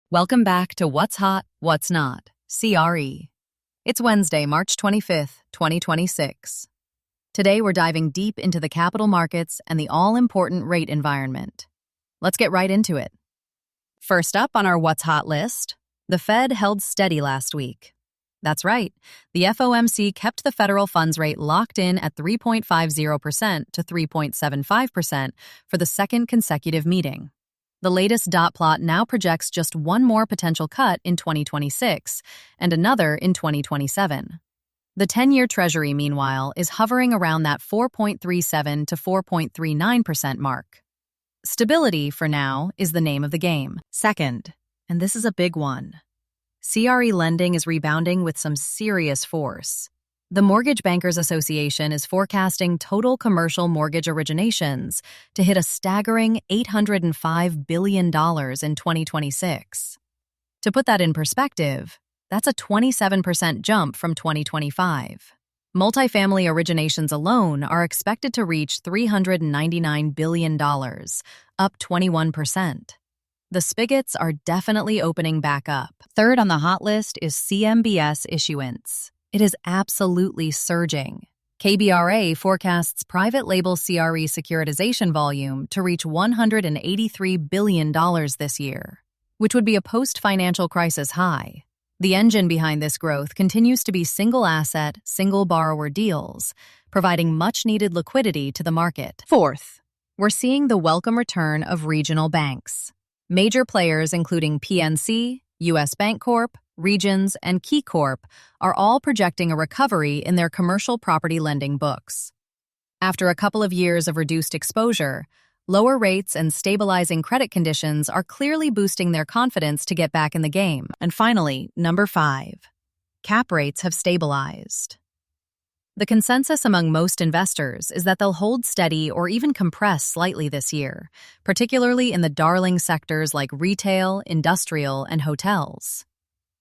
Welcome back to What's Hot, What's Not, C.R.E. It's Wednesday, March 25th, 2026. Today we're diving deep into the capital markets and the all-important rate environment. Let's get right into it. First up on our What's Hot list, the Fed held steady last week. That's right, the FOMC kept the federal funds rate locked in at 3.50% to 3.75% for the second consecutive meeting. The latest dot plot now projects just one more potential cut in 2026 and another in 2027. The 10-year Treasury, meanwhile, is hovering around that 4.37 to 4.39% mark. Stability, for now, is the name of the game. Second, and this is a big one, C.R.E. lending is rebounding with some serious force. The Mortgage Bankers Association is forecasting total commercial mortgage originations to hit a staggering $805 billion in 2026. To put that in perspective, that's a 27% jump from 2025. Multifamily originations alone are expected to reach $399 billion, up 21%. The spigots are definitely opening back up. Third on the hot list is CMBS issuance. It is absolutely surging. KBRA forecasts private label C.R.E. securitization volume to reach $183 billion this year, which would be a post-financial crisis high. The engine behind this growth continues to be single-asset, single-borrower deals, providing much-needed liquidity to the market. Fourth, we're seeing the welcome return of regional banks. Major players including PNC, U.S. Bancorp, Regions, and KeyCorp are all projecting a recovery in their commercial property lending books. After a couple of years of reduced exposure, lower rates and stabilizing credit conditions are clearly boosting their confidence to get back in the game. And finally, number 5, cap rates have stabilized. The consensus among most investors is that they'll hold steady or even compress slightly this year, particularly in the darling sectors like retail, industrial, and hotels.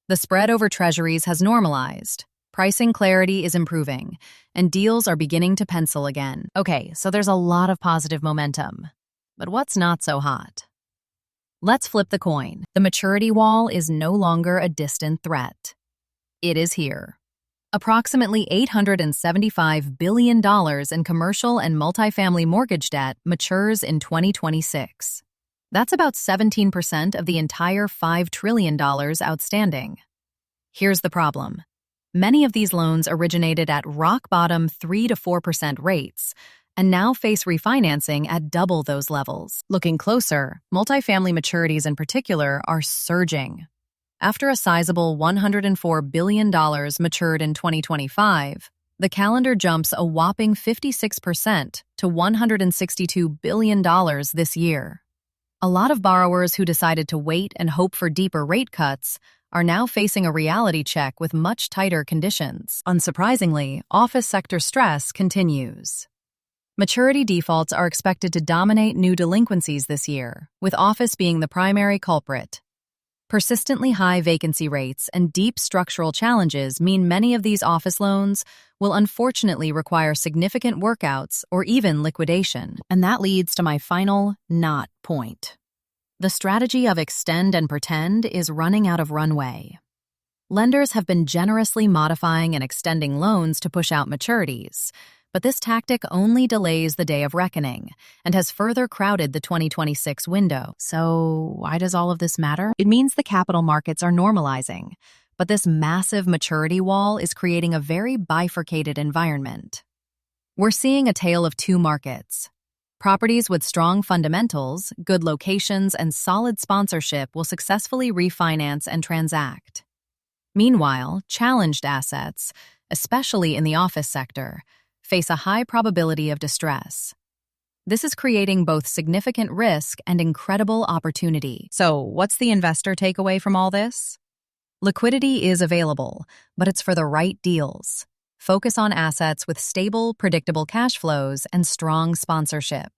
The spread over treasuries has normalized, pricing clarity is improving, and deals are beginning to pencil again. Okay, so there's a lot of positive momentum. But what's not so hot? Let's flip the coin. The maturity wall is no longer a distant threat. It is here. Approximately $875 billion in commercial and multifamily mortgage debt matures in 2026. That's about 17% of the entire $5 trillion outstanding. Here's the problem. Many of these loans originated at rock-bottom 3 to 4% rates and now face refinancing at double those levels. Looking closer, multifamily maturities in particular are surging. After a sizable $104 billion matured in 2025, the calendar jumps a whopping 56% to $162 billion this year. A lot of borrowers who decided to wait and hope for deeper rate cuts are now facing a reality check with much tighter conditions. Unsurprisingly, office sector stress continues. Maturity defaults are expected to dominate new delinquencies this year, with office being the primary culprit. Persistently high vacancy rates and deep structural challenges mean many of these office loans will unfortunately require significant workouts or even liquidation. And that leads to my final not point. The strategy of extend and pretend is running out of runway. Lenders have been generously modifying and extending loans to push out maturities, but this tactic only delays the day of reckoning and has further crowded the 2026 window. So why does all of this matter? It means the capital markets are normalizing, but this massive maturity wall is creating a very bifurcated environment. We're seeing a tale of two markets. Properties with strong fundamentals, good locations, and solid sponsorship will successfully refinance and transact. Meanwhile, challenged assets, especially in the office sector, face a high probability of distress. This is creating both significant risk and incredible opportunity. So, what's the investor takeaway from all this? Liquidity is available, but it's for the right deals. Focus on assets with stable, predictable cash flows and strong sponsorship.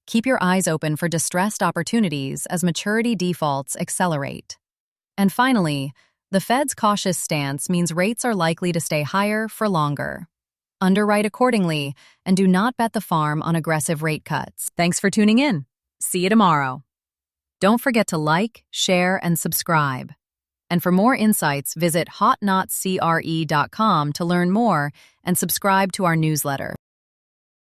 Keep your eyes open for distressed opportunities as maturity defaults accelerate. And finally, the Fed's cautious stance means rates are likely to stay higher for longer. Underwrite accordingly, and do not bet the farm on aggressive rate cuts. Thanks for tuning in. See you tomorrow. Don't forget to like, share, and subscribe. And for more insights, visit hotnotcre.com to learn more and subscribe to our newsletter.